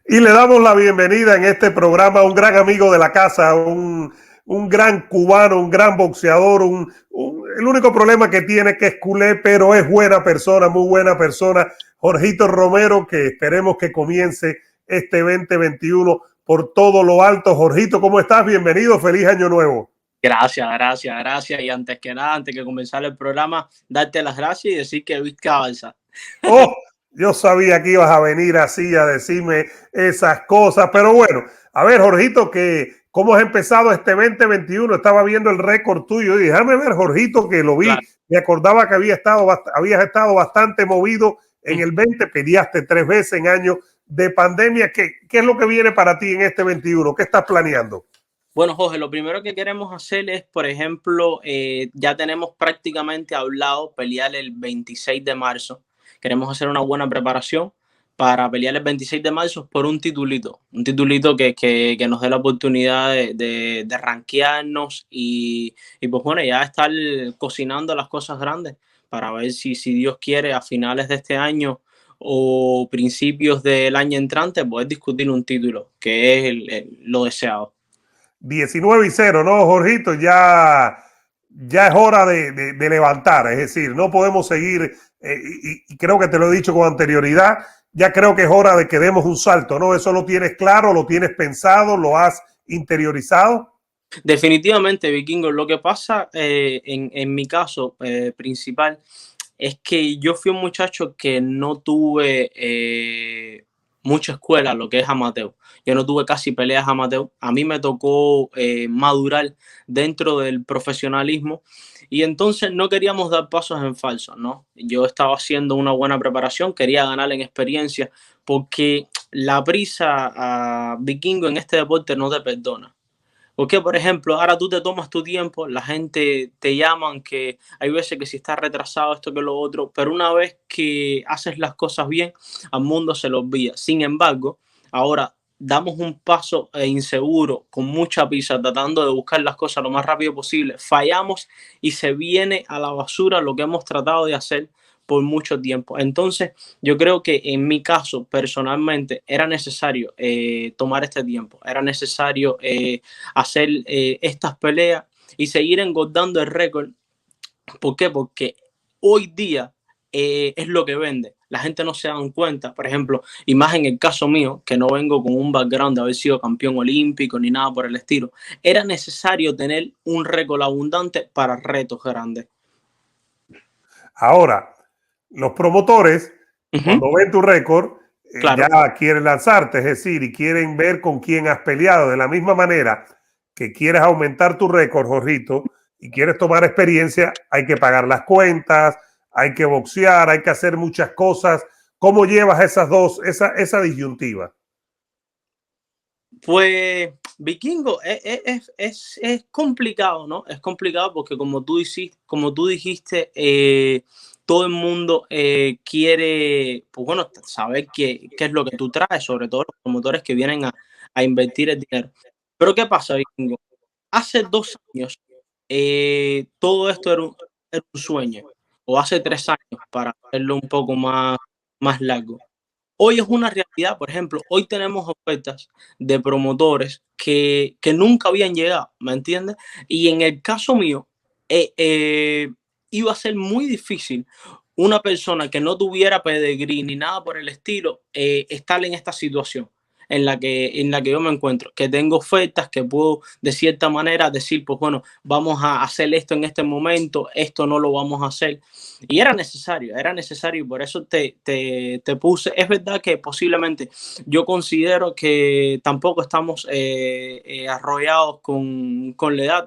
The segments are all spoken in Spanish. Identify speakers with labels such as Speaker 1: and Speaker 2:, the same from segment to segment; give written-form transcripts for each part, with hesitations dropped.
Speaker 1: Y le damos la bienvenida en este programa a un gran amigo de la casa, un gran cubano, un gran boxeador. El único problema que tiene es que es culé, pero es buena persona, muy buena persona. Jorgito Romero, que esperemos que comience este 2021 por todo lo alto. Jorgito, ¿cómo estás? Bienvenido, feliz año nuevo.
Speaker 2: Gracias. Y antes que nada, antes que comenzar el programa, darte las gracias y decir que Vizca Balsa.
Speaker 1: Oh, yo sabía que ibas a venir así a decirme esas cosas, pero bueno, a ver, Jorgito, ¿cómo has empezado este 2021? Estaba viendo el récord tuyo y dije, déjame ver, Jorgito, que lo vi,
Speaker 2: Claro.
Speaker 1: me acordaba que habías estado bastante movido en el 20, peleaste 3 veces en años de pandemia. ¿Qué es lo que viene para ti en este 21? ¿Qué estás planeando?
Speaker 2: Bueno, Jorge, lo primero que queremos hacer es, por ejemplo, ya tenemos prácticamente hablado pelear el 26 de marzo. Queremos hacer una buena preparación para pelear el 26 de marzo por un titulito que nos dé la oportunidad de rankearnos y pues bueno, ya estar cocinando las cosas grandes para ver si Dios quiere a finales de este año o principios del año entrante poder discutir un título, que es lo deseado.
Speaker 1: 19-0, ¿no, Jorgito? Ya es hora de levantar, es decir, no podemos seguir, y creo que te lo he dicho con anterioridad, ya creo que es hora de que demos un salto, ¿no? Eso lo tienes claro, lo tienes pensado, lo has interiorizado.
Speaker 2: Definitivamente, Vikingo. Lo que pasa en mi caso principal es que yo fui un muchacho que no tuve mucha escuela, lo que es amateur. Yo no tuve casi peleas amateur. A mí me tocó madurar dentro del profesionalismo y entonces no queríamos dar pasos en falso, ¿no? Yo estaba haciendo una buena preparación, quería ganar en experiencia porque la prisa a Vikingo en este deporte no te perdona. Porque, por ejemplo, ahora tú te tomas tu tiempo, la gente te llaman que hay veces que si estás retrasado, esto que lo otro, pero una vez que haces las cosas bien, al mundo se lo olvida. Sin embargo, ahora damos un paso inseguro, con mucha prisa, tratando de buscar las cosas lo más rápido posible, fallamos y se viene a la basura lo que hemos tratado de hacer por mucho tiempo. Entonces, yo creo que en mi caso, personalmente, era necesario tomar este tiempo, era necesario hacer estas peleas y seguir engordando el récord. ¿Por qué? Porque hoy día es lo que vende. La gente no se da cuenta, por ejemplo, y más en el caso mío, que no vengo con un background de haber sido campeón olímpico ni nada por el estilo, era necesario tener un récord abundante para retos grandes.
Speaker 1: Ahora, los promotores,
Speaker 2: Uh -huh,
Speaker 1: cuando ven tu récord, ya
Speaker 2: claro.
Speaker 1: quieren lanzarte, es decir, y quieren ver con quién has peleado. De la misma manera que quieres aumentar tu récord, Jorgito, y quieres tomar experiencia, hay que pagar las cuentas, hay que boxear, hay que hacer muchas cosas. ¿Cómo llevas esa disyuntiva?
Speaker 2: Pues, Vikingo, es complicado, ¿no? Es complicado porque como tú dijiste, todo el mundo quiere, pues bueno, saber qué es lo que tú traes, sobre todo los promotores que vienen a invertir el dinero. Pero ¿qué pasa, Vikingo? Hace 2 años todo esto era un sueño, o hace 3 años, para hacerlo un poco más largo. Hoy es una realidad, por ejemplo, hoy tenemos ofertas de promotores que nunca habían llegado, ¿me entiendes? Y en el caso mío, eh, eh, iba a ser muy difícil una persona que no tuviera pedigrí ni nada por el estilo, estar en esta situación en la que yo me encuentro, que tengo ofertas, que puedo de cierta manera decir, pues bueno, vamos a hacer esto en este momento, esto no lo vamos a hacer. Y era necesario y por eso te puse. Es verdad que posiblemente yo considero que tampoco estamos arrollados con la edad.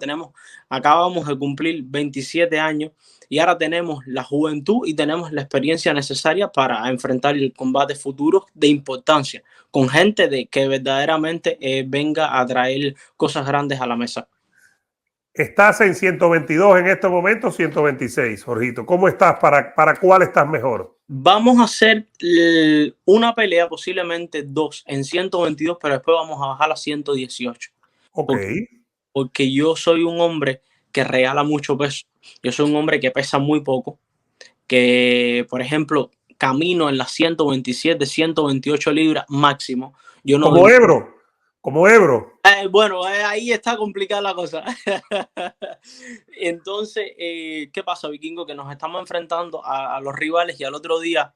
Speaker 2: Acabamos de cumplir 27 años y ahora tenemos la juventud y tenemos la experiencia necesaria para enfrentar el combate futuro de importancia, con gente que verdaderamente venga a traer cosas grandes a la mesa.
Speaker 1: Estás en 122 en este momento, 126, Jorgito. ¿Cómo estás? ¿Para cuál estás mejor?
Speaker 2: Vamos a hacer una pelea, posiblemente dos, en 122, pero después vamos a bajar a 118.
Speaker 1: Ok.
Speaker 2: Porque yo soy un hombre que regala mucho peso. Yo soy un hombre que pesa muy poco, que, por ejemplo, camino en las 127, 128 libras máximo. Yo no
Speaker 1: como Ebro, como Ebro.
Speaker 2: Bueno, ahí está complicada la cosa. Entonces, ¿qué pasa, Vikingo? Que nos estamos enfrentando a los rivales y al otro día,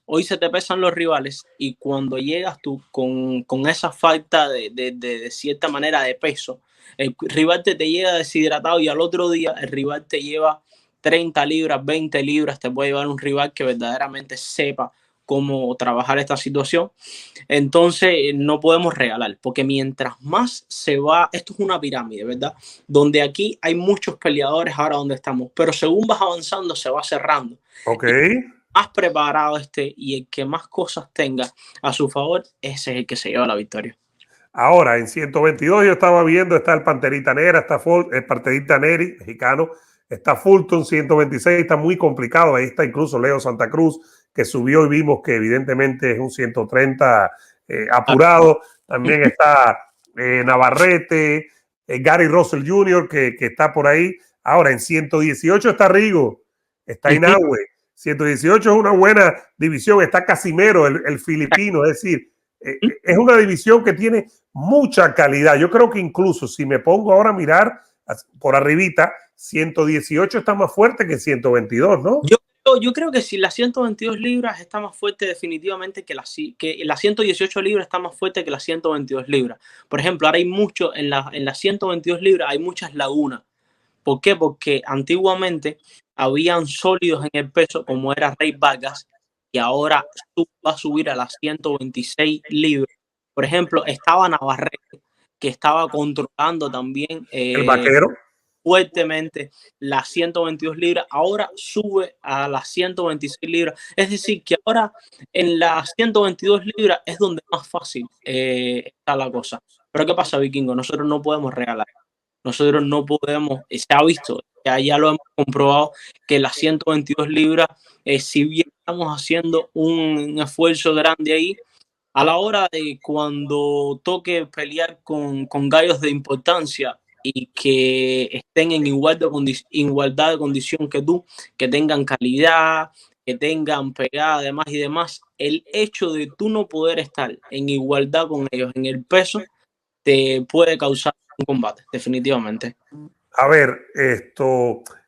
Speaker 2: hoy se te pesan los rivales y cuando llegas tú con esa falta de cierta manera de peso, el rival te llega deshidratado y al otro día el rival te lleva 30 libras, 20 libras, te puede llevar un rival que verdaderamente sepa cómo trabajar esta situación. Entonces, no podemos regalar, porque mientras más se va, esto es una pirámide, ¿verdad? Donde aquí hay muchos peleadores ahora donde estamos, pero según vas avanzando se va cerrando.
Speaker 1: Ok.
Speaker 2: Y el más preparado esté y el que más cosas tenga a su favor, ese es el que se lleva la victoria.
Speaker 1: Ahora, en 122 yo estaba viendo, está el Panterita Negra, está el Panterita Neri, mexicano, está Fulton, 126, está muy complicado, ahí está incluso Leo Santa Cruz, que subió y vimos que evidentemente es un 130 apurado, también está Navarrete, Gary Russell Jr., que está por ahí. Ahora, en 118 está Rigo, está Inahue, 118 es una buena división, está Casimero, el filipino, es decir, es una división que tiene mucha calidad. Yo creo que incluso si me pongo ahora a mirar por arribita, 118 está más fuerte que 122, ¿no?
Speaker 2: Yo creo que si las 122 libras está más fuerte definitivamente que las 118 libras está más fuerte que las 122 libras. Por ejemplo, ahora hay mucho, en las 122 libras hay muchas lagunas. ¿Por qué? Porque antiguamente habían sólidos en el peso como era Rey Vargas y ahora va a subir a las 126 libras. Por ejemplo, estaba Navarrete, que estaba controlando también
Speaker 1: el vaquero
Speaker 2: fuertemente las 122 libras, ahora sube a las 126 libras. Es decir, que ahora en las 122 libras es donde más fácil está la cosa. Pero ¿qué pasa, Vikingo? Nosotros no podemos regalar. Nosotros no podemos, se ha visto, ya lo hemos comprobado, que las 122 libras, si bien estamos haciendo un esfuerzo grande ahí, a la hora de cuando toque pelear con gallos de importancia y que estén en igualdad de condición que tú, que tengan calidad, que tengan pegada, además y demás, el hecho de tú no poder estar en igualdad con ellos en el peso te puede causar un combate, definitivamente.
Speaker 1: A ver, el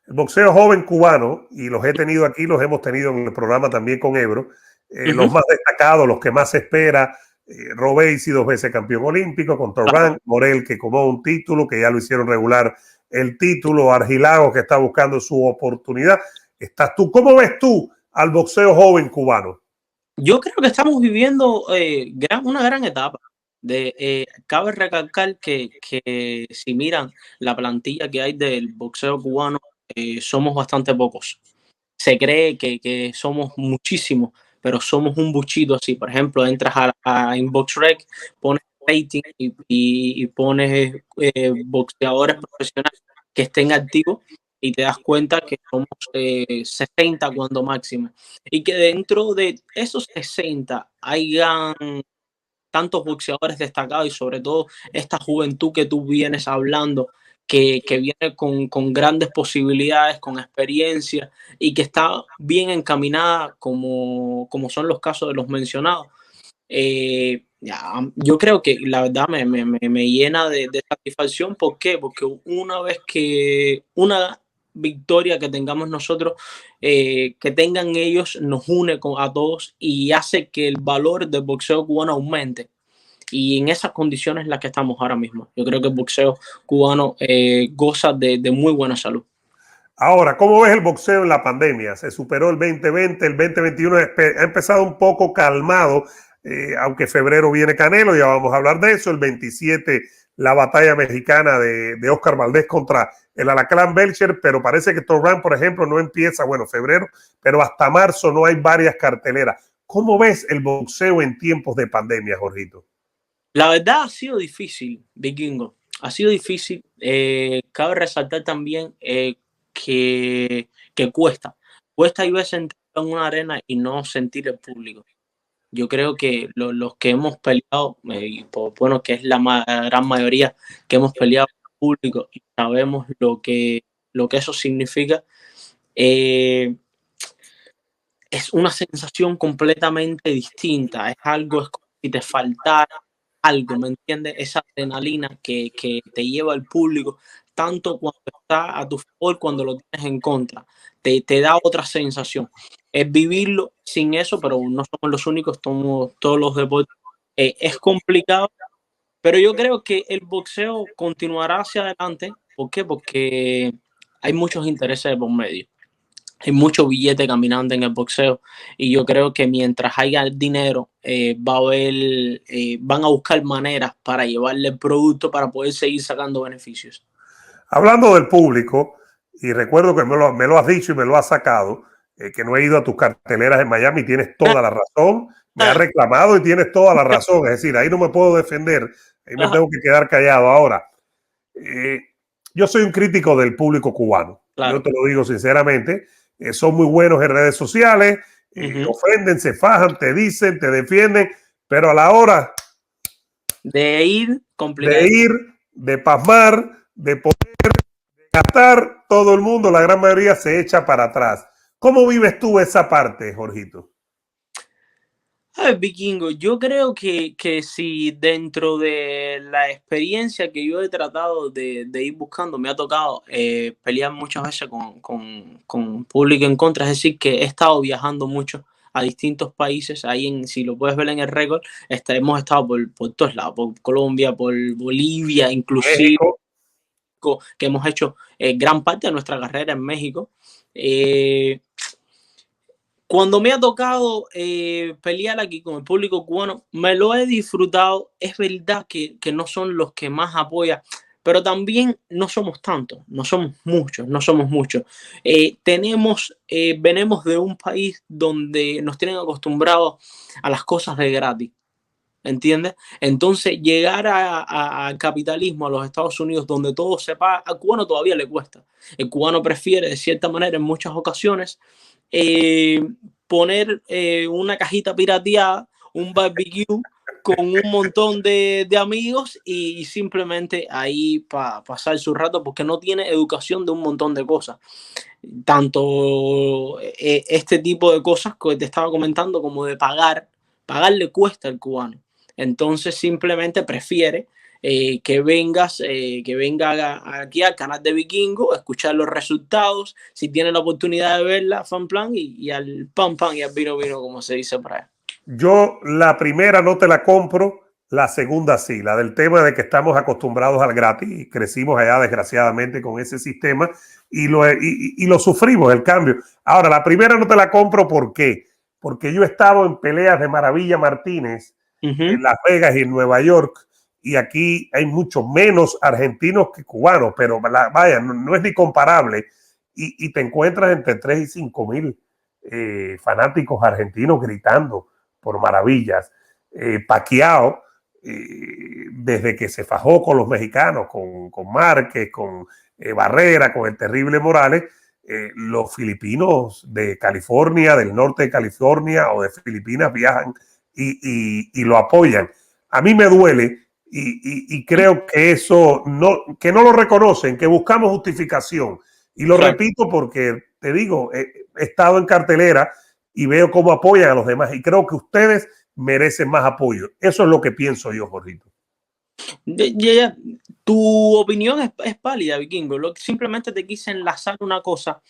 Speaker 1: boxeo joven cubano, y los he tenido aquí, los hemos tenido en el programa también con Ebro, los más destacados, los que más se espera, Robesi, 2 veces campeón olímpico, con Torban, Morel, que tomó un título, que ya lo hicieron regular el título, Argilago, que está buscando su oportunidad. Estás tú, ¿cómo ves tú al boxeo joven cubano?
Speaker 2: Yo creo que estamos viviendo una gran etapa. Cabe recalcar que si miran la plantilla que hay del boxeo cubano, somos bastante pocos. Se cree que somos muchísimos, pero somos un buchito así. Por ejemplo, entras a InboxRec, pones rating y pones boxeadores profesionales que estén activos y te das cuenta que somos 60 cuando máximo. Y que dentro de esos 60 hayan tantos boxeadores destacados y sobre todo esta juventud que tú vienes hablando, que viene con grandes posibilidades, con experiencia y que está bien encaminada como son los casos de los mencionados. Yo creo que la verdad me llena de satisfacción. ¿Por qué? Porque una vez que una victoria que tengamos nosotros, que tengan ellos, nos une a todos y hace que el valor del boxeo cubano aumente. Y en esas condiciones en las que estamos ahora mismo, yo creo que el boxeo cubano goza de muy buena salud.
Speaker 1: Ahora, ¿cómo ves el boxeo en la pandemia? Se superó el 2020, el 2021 ha empezado un poco calmado, aunque febrero viene Canelo, ya vamos a hablar de eso. El 27, la batalla mexicana de Oscar Valdés contra el Alacrán Belcher, pero parece que Torran, por ejemplo, no empieza, bueno, febrero, pero hasta marzo no hay varias carteleras. ¿Cómo ves el boxeo en tiempos de pandemia, Jorgito?
Speaker 2: La verdad ha sido difícil, Vikingo. Ha sido difícil. Cabe resaltar también que cuesta. Cuesta a veces entrar en una arena y no sentir el público. Yo creo que los que hemos peleado, bueno, que es la gran mayoría que hemos peleado con el público y sabemos lo que eso significa, es una sensación completamente distinta. Es algo, es como si te faltara algo, ¿me entiendes? Esa adrenalina que te lleva el público, tanto cuando está a tu favor, cuando lo tienes en contra. Te da otra sensación. Es vivirlo sin eso, pero no somos los únicos, todos los deportes. Es complicado, pero yo creo que el boxeo continuará hacia adelante. ¿Por qué? Porque hay muchos intereses de por medio. Hay mucho billete caminando en el boxeo y yo creo que mientras haya dinero va a haber, van a buscar maneras para llevarle el producto para poder seguir sacando beneficios.
Speaker 1: Hablando del público, y recuerdo que me lo has dicho y me lo has sacado, que no he ido a tus carteleras en Miami, tienes toda la razón, me has reclamado y tienes toda la razón, es decir, ahí no me puedo defender, ahí me tengo que quedar callado. Ahora, eh, yo soy un crítico del público cubano, yo
Speaker 2: Claro.
Speaker 1: te lo digo sinceramente, son muy buenos en redes sociales, ofenden, se fajan, te dicen, te defienden, pero a la hora
Speaker 2: De ir, complicado.
Speaker 1: de ir, de pasmar, de poder gastar, todo el mundo, la gran mayoría se echa para atrás. ¿Cómo vives tú esa parte, Jorgito?
Speaker 2: A ver, Vikingo, yo creo que si dentro de la experiencia que yo he tratado de ir buscando, me ha tocado pelear muchas veces con público en contra, es decir, que he estado viajando mucho a distintos países, ahí si lo puedes ver en el récord, hemos estado por todos lados, por Colombia, por Bolivia, inclusive,
Speaker 1: México.
Speaker 2: que hemos hecho gran parte de nuestra carrera en México. Eh, Cuando me ha tocado pelear aquí con el público cubano, me lo he disfrutado. Es verdad que no son los que más apoyan, pero también no somos tantos, no somos muchos, no somos muchos. Venimos de un país donde nos tienen acostumbrados a las cosas de gratis. ¿Entiendes? Entonces, llegar al capitalismo, a los Estados Unidos, donde todo se paga, al cubano todavía le cuesta. El cubano prefiere, de cierta manera, en muchas ocasiones, eh, poner una cajita pirateada, un barbecue con un montón de amigos y simplemente ahí para pasar su rato porque no tiene educación de un montón de cosas. Tanto este tipo de cosas que te estaba comentando como de pagar le cuesta al cubano. Entonces simplemente prefiere que venga aquí al canal de Vikingo, escuchar los resultados, si tiene la oportunidad de verla, fan plan, y al pan pan y al vino vino, como se dice por ahí.
Speaker 1: Yo la primera no te la compro, la segunda sí, la del tema de que estamos acostumbrados al gratis y crecimos allá desgraciadamente con ese sistema y lo sufrimos, el cambio. Ahora, la primera no te la compro, ¿por qué? Porque yo he estado en peleas de Maravilla Martínez en Las Vegas y en Nueva York, y aquí hay mucho menos argentinos que cubanos, pero vaya, no es ni comparable. Y te encuentras entre 3 y 5 mil fanáticos argentinos gritando por maravillas. Pacquiao, desde que se fajó con los mexicanos, con Márquez, con Barrera, con el terrible Morales, los filipinos de California, del norte de California o de Filipinas viajan y lo apoyan. A mí me duele y creo que eso que no lo reconocen, que buscamos justificación. Y lo repito porque te digo, he estado en cartelera y veo cómo apoyan a los demás y creo que ustedes merecen más apoyo. Eso es lo que pienso yo, Jorgito.
Speaker 2: Tu opinión es válida, Vikingo. Simplemente te quise enlazar una cosa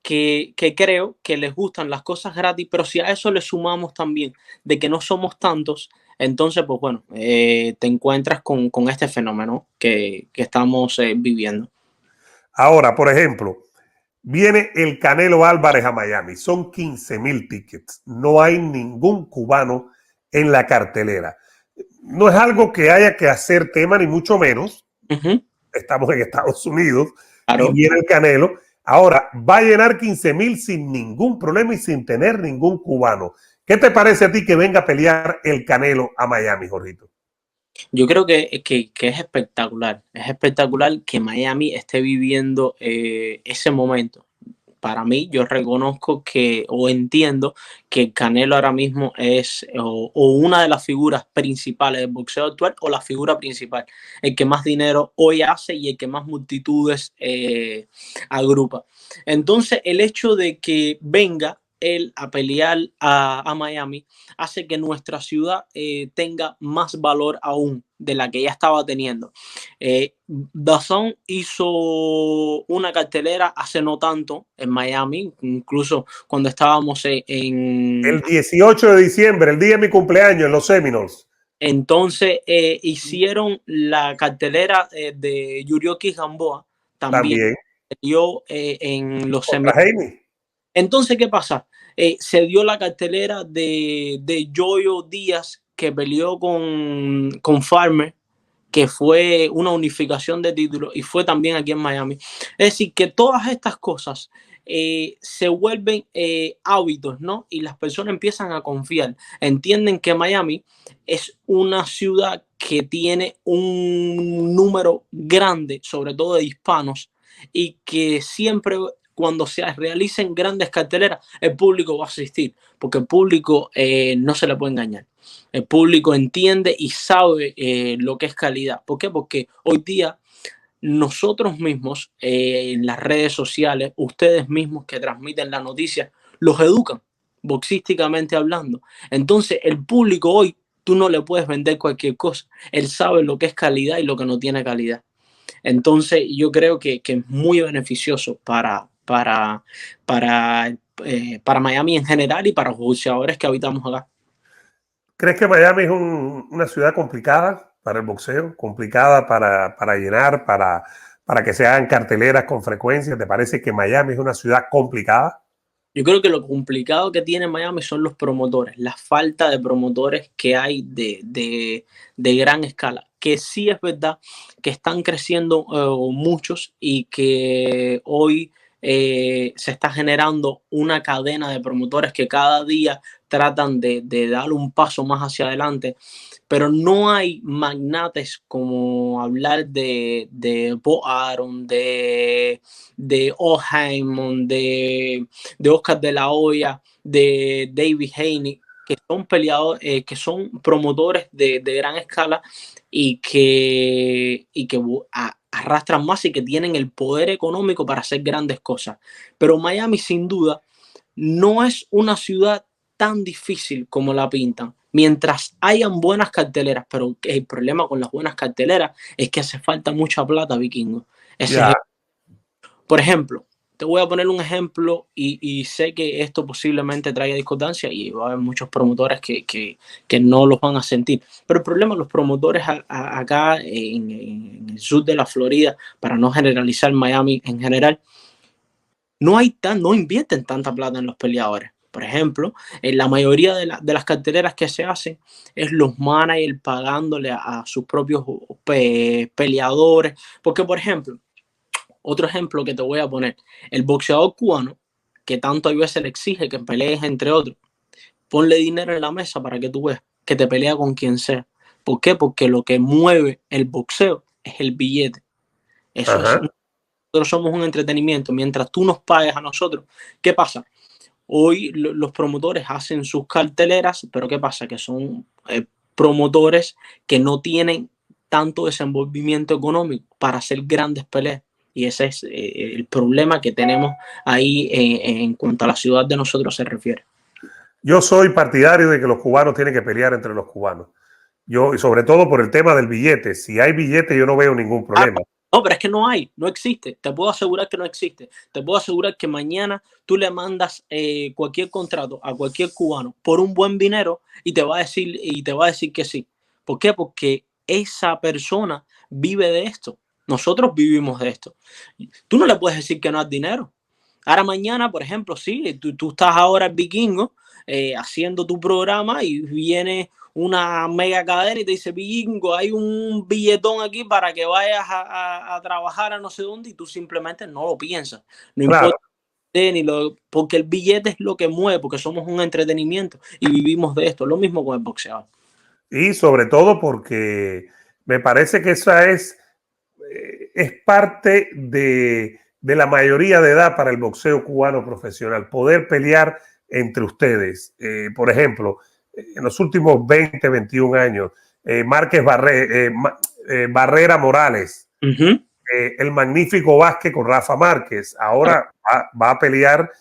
Speaker 2: que creo que les gustan las cosas gratis, pero si a eso le sumamos también de que no somos tantos, entonces, pues bueno, te encuentras con este fenómeno que estamos viviendo.
Speaker 1: Ahora, por ejemplo, viene el Canelo Álvarez a Miami. Son 15,000 tickets. No hay ningún cubano en la cartelera. No es algo que haya que hacer tema, ni mucho menos. Estamos en Estados Unidos y
Speaker 2: Claro.
Speaker 1: viene el Canelo. Ahora, va a llenar 15,000 sin ningún problema y sin tener ningún cubano. ¿Qué te parece a ti que venga a pelear el Canelo a Miami, Jorgito?
Speaker 2: Yo creo que es espectacular. Es espectacular que Miami esté viviendo ese momento. Para mí, yo reconozco o entiendo que Canelo ahora mismo es o una de las figuras principales del boxeo actual o la figura principal, el que más dinero hoy hace y el que más multitudes agrupa. Entonces, el hecho de que venga él a pelear a Miami hace que nuestra ciudad tenga más valor aún de la que ya estaba teniendo. DAZN hizo una cartelera hace no tanto en Miami, incluso cuando estábamos
Speaker 1: El 18 de diciembre, el día de mi cumpleaños, en los Seminoles.
Speaker 2: Entonces hicieron la cartelera de Yurioki Gamboa también. Dio en los Seminoles. Entonces, ¿qué pasa? Se dio la cartelera de Jojo Díaz, que peleó con Farmer, que fue una unificación de títulos, y fue también aquí en Miami. Es decir, que todas estas cosas se vuelven hábitos, ¿no? Y las personas empiezan a confiar. Entienden que Miami es una ciudad que tiene un número grande, sobre todo de hispanos, y que siempre cuando se realicen grandes carteleras, el público va a asistir, porque el público no se le puede engañar. El público entiende y sabe lo que es calidad. ¿Por qué? Porque hoy día nosotros mismos en las redes sociales, ustedes mismos que transmiten la noticia, los educan, boxísticamente hablando. Entonces, el público hoy, tú no le puedes vender cualquier cosa. Él sabe lo que es calidad y lo que no tiene calidad. Entonces, yo creo que es muy beneficioso para Miami en general y para los boxeadores que habitamos acá.
Speaker 1: ¿Crees que Miami es una ciudad complicada para el boxeo? ¿Complicada para llenar, para que se hagan carteleras con frecuencia? ¿Te parece que Miami es una ciudad complicada?
Speaker 2: Yo creo que lo complicado que tiene Miami son los promotores, la falta de promotores que hay de gran escala, que sí es verdad que están creciendo muchos y que hoy se está generando una cadena de promotores que cada día tratan de dar un paso más hacia adelante, pero no hay magnates como hablar de Bo Arum, de O'Haymon, de Oscar de la Hoya, de David Haney, que son peleadores, que son promotores de gran escala y que arrastran más y que tienen el poder económico para hacer grandes cosas. Pero Miami, sin duda, no es una ciudad tan difícil como la pintan. Mientras hayan buenas carteleras, pero el problema con las buenas carteleras es que hace falta mucha plata, Vikingo. Por ejemplo, te voy a poner un ejemplo y sé que esto posiblemente traiga discordancia y va a haber muchos promotores que no los van a sentir. Pero el problema de los promotores acá en el sur de la Florida, para no generalizar Miami en general, no invierten tanta plata en los peleadores. Por ejemplo, en la mayoría de las carteleras que se hacen es los managers pagándole a sus propios peleadores. Porque, por ejemplo, otro ejemplo que te voy a poner, el boxeador cubano, que tanto a veces le exige que pelees entre otros, ponle dinero en la mesa para que tú veas que te pelea con quien sea. ¿Por qué? Porque lo que mueve el boxeo es el billete. Eso es. Nosotros somos un entretenimiento. Mientras tú nos pagues a nosotros, ¿qué pasa? Hoy los promotores hacen sus carteleras, pero ¿qué pasa? Que son promotores que no tienen tanto desenvolvimiento económico para hacer grandes peleas. Y ese es el problema que tenemos ahí en cuanto a la ciudad de nosotros se refiere.
Speaker 1: Yo soy partidario de que los cubanos tienen que pelear entre los cubanos. Y sobre todo por el tema del billete. Si hay billete, yo no veo ningún problema.
Speaker 2: No, pero es que no existe. Te puedo asegurar que no existe. Te puedo asegurar que mañana tú le mandas cualquier contrato a cualquier cubano por un buen dinero y te va a decir que sí. ¿Por qué? Porque esa persona vive de esto. Nosotros vivimos de esto. Tú no le puedes decir que no has dinero. Ahora mañana, por ejemplo, sí, tú estás ahora en Vikingo haciendo tu programa y viene una mega cadena y te dice, Vikingo, hay un billetón aquí para que vayas a trabajar a no sé dónde y tú simplemente no lo piensas. No importa porque el billete es lo que mueve, porque somos un entretenimiento y vivimos de esto. Lo mismo con el boxeador.
Speaker 1: Y sobre todo porque me parece que esa es parte de la mayoría de edad para el boxeo cubano profesional, poder pelear entre ustedes. Por ejemplo, en los últimos 20, 21 años, Barrera Morales, el magnífico Vázquez con Rafa Márquez, ahora va a pelear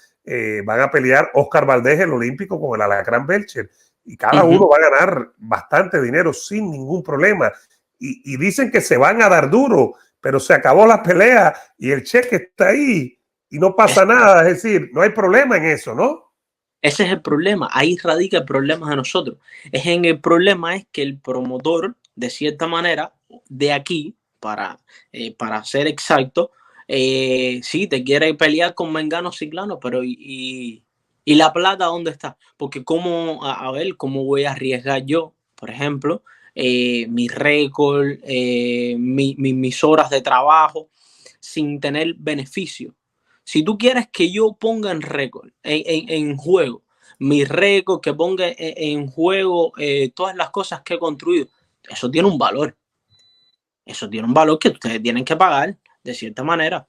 Speaker 1: van a pelear Oscar Valdés, el olímpico, con el Alacrán Belcher. Y cada uno va a ganar bastante dinero sin ningún problema. Y dicen que se van a dar duro, pero se acabó la pelea y el cheque está ahí y no pasa nada. Es decir, no hay problema en eso, ¿no?
Speaker 2: Ese es el problema, ahí radica el problema de nosotros. El problema es que el promotor, de cierta manera, de aquí, para ser exacto, sí, te quiere pelear con Mengano Ciclano, pero ¿y la plata dónde está? Porque a ver, ¿cómo voy a arriesgar yo, por ejemplo, mi récord, mis horas de trabajo, sin tener beneficio? Si tú quieres que yo ponga en récord, en juego, mi récord, que ponga en juego todas las cosas que he construido, eso tiene un valor. Eso tiene un valor que ustedes tienen que pagar, de cierta manera.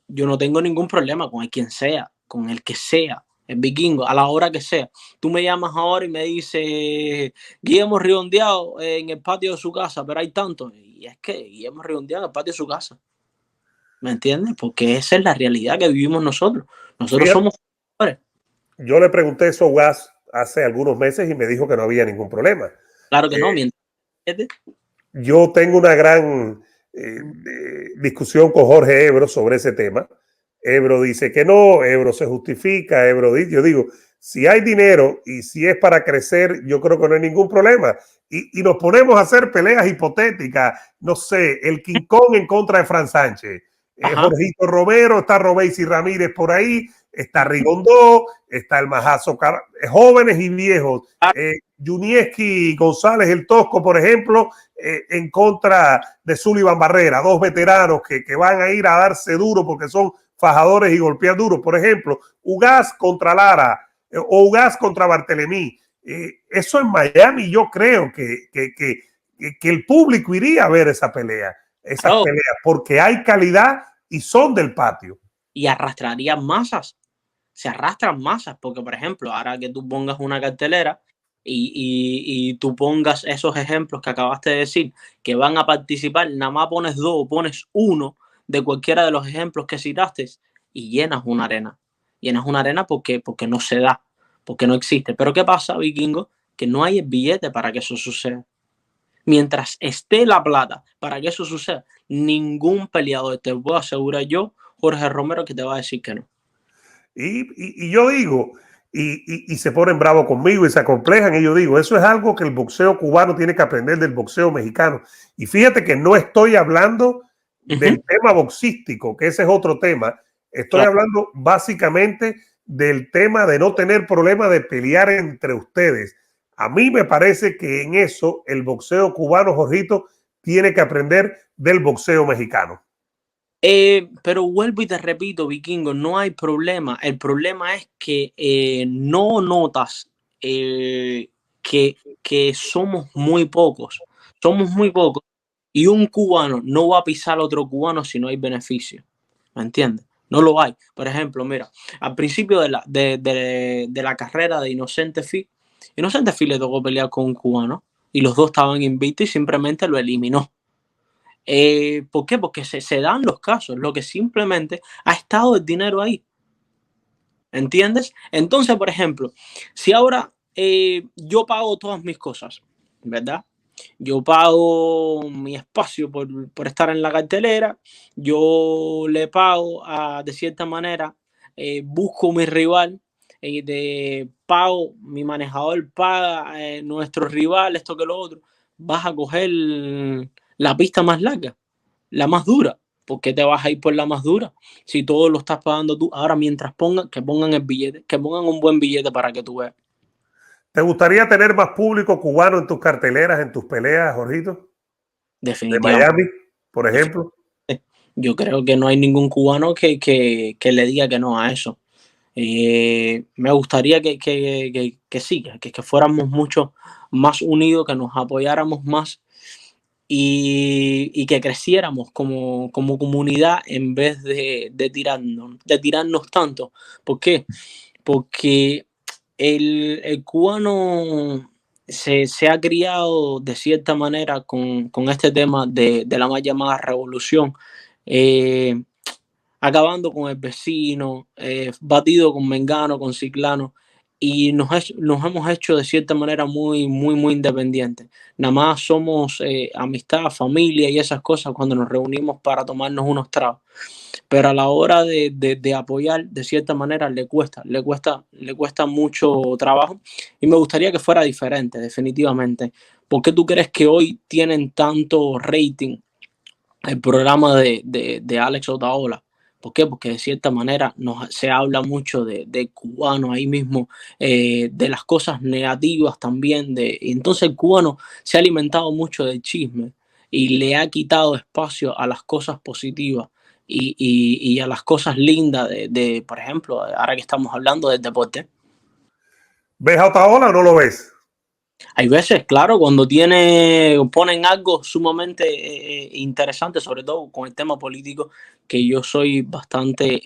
Speaker 2: Yo no tengo ningún problema con el quien sea, con el que sea, el vikingo, a la hora que sea. Tú me llamas ahora y me dices, Guillermo redondeado en el patio de su casa, pero hay tanto. Y es que Guillermo redondeado en el patio de su casa. ¿Me entiendes? Porque esa es la realidad que vivimos nosotros. Nosotros
Speaker 1: Fíjate,
Speaker 2: somos jugadores.
Speaker 1: yo le pregunté eso a Gas hace algunos meses y me dijo que no había ningún problema.
Speaker 2: Claro que no, mientras.
Speaker 1: Yo tengo una gran discusión con Jorge Ebro sobre ese tema. Ebro dice que no, Ebro se justifica, Ebro dice, yo digo, si hay dinero y si es para crecer, yo creo que no hay ningún problema. Y nos ponemos a hacer peleas hipotéticas, no sé, el King Kong en contra de Fran Sánchez, Jorgito Romero, está Robeysi Ramírez por ahí, está Rigondó, está el Majazo, jóvenes y viejos, Junieski González, el Tosco, por ejemplo, en contra de Sullivan Barrera, dos veteranos que van a ir a darse duro porque son fajadores y golpear duro. Por ejemplo, Ugas contra Lara o Ugas contra Bartelemí. Eso en Miami yo creo que el público iría a ver esa pelea, esas peleas, porque hay calidad y son del patio.
Speaker 2: Y arrastrarían masas, se arrastran masas, porque por ejemplo, ahora que tú pongas una cartelera y tú pongas esos ejemplos que acabaste de decir, que van a participar, nada más pones dos o pones uno de cualquiera de los ejemplos que citaste y llenas una arena. Llenas una arena porque no se da, porque no existe. Pero ¿qué pasa, vikingo? Que no hay el billete para que eso suceda. Mientras esté la plata para que eso suceda, ningún peleador, te puedo asegurar yo, Jorge Romero, que te va a decir que no.
Speaker 1: Y yo digo, y se ponen bravos conmigo y se acomplejan, y yo digo, eso es algo que el boxeo cubano tiene que aprender del boxeo mexicano. Y fíjate que no estoy hablando del tema boxístico, que ese es otro tema. Estoy hablando básicamente del tema de no tener problema de pelear entre ustedes. A mí me parece que en eso el boxeo cubano, Jorgito, tiene que aprender del boxeo mexicano.
Speaker 2: Pero vuelvo y te repito, vikingo, no hay problema. El problema es que no notas que somos muy pocos. Somos muy pocos. Y un cubano no va a pisar a otro cubano si no hay beneficio. ¿Me entiendes? No lo hay. Por ejemplo, mira, al principio de la carrera de Inocente Fi le tocó pelear con un cubano y los dos estaban invictos y simplemente lo eliminó. ¿Por qué? Porque se dan los casos, lo que simplemente ha estado el dinero ahí. ¿Entiendes? Entonces, por ejemplo, si ahora yo pago todas mis cosas, ¿verdad? Yo pago mi espacio por estar en la cartelera, yo le pago de cierta manera, busco mi rival, pago, mi manejador paga nuestro rival, esto que lo otro, vas a coger la pista más larga, la más dura. ¿Por qué te vas a ir por la más dura? Si todo lo estás pagando tú, ahora mientras que pongan el billete, que pongan un buen billete para que tú veas.
Speaker 1: ¿Te gustaría tener más público cubano en tus carteleras, en tus peleas, Jorgito? De Miami, por ejemplo.
Speaker 2: Yo creo que no hay ningún cubano que le diga que no a eso. Me gustaría que sí, que fuéramos mucho más unidos, que nos apoyáramos más y que creciéramos como comunidad en vez de tirarnos tanto. ¿Por qué? Porque el cubano se ha criado de cierta manera con este tema de la mal llamada revolución. acabando con el vecino, batido con mengano, con ciclano, y nos hemos hecho de cierta manera muy independientes. Nada más somos amistad, familia y esas cosas cuando nos reunimos para tomarnos unos tragos. Pero a la hora de apoyar, de cierta manera, le cuesta mucho trabajo y me gustaría que fuera diferente, definitivamente. ¿Por qué tú crees que hoy tienen tanto rating el programa de Alex Otaola? ¿Por qué? Porque de cierta manera se habla mucho de cubano ahí mismo, de las cosas negativas también. Entonces el cubano se ha alimentado mucho del chisme y le ha quitado espacio a las cosas positivas y a las cosas lindas por ejemplo, ahora que estamos hablando del deporte.
Speaker 1: ¿Ves a Otaola o no lo ves?
Speaker 2: Hay veces, claro, cuando ponen algo sumamente interesante, sobre todo con el tema político, que yo soy bastante,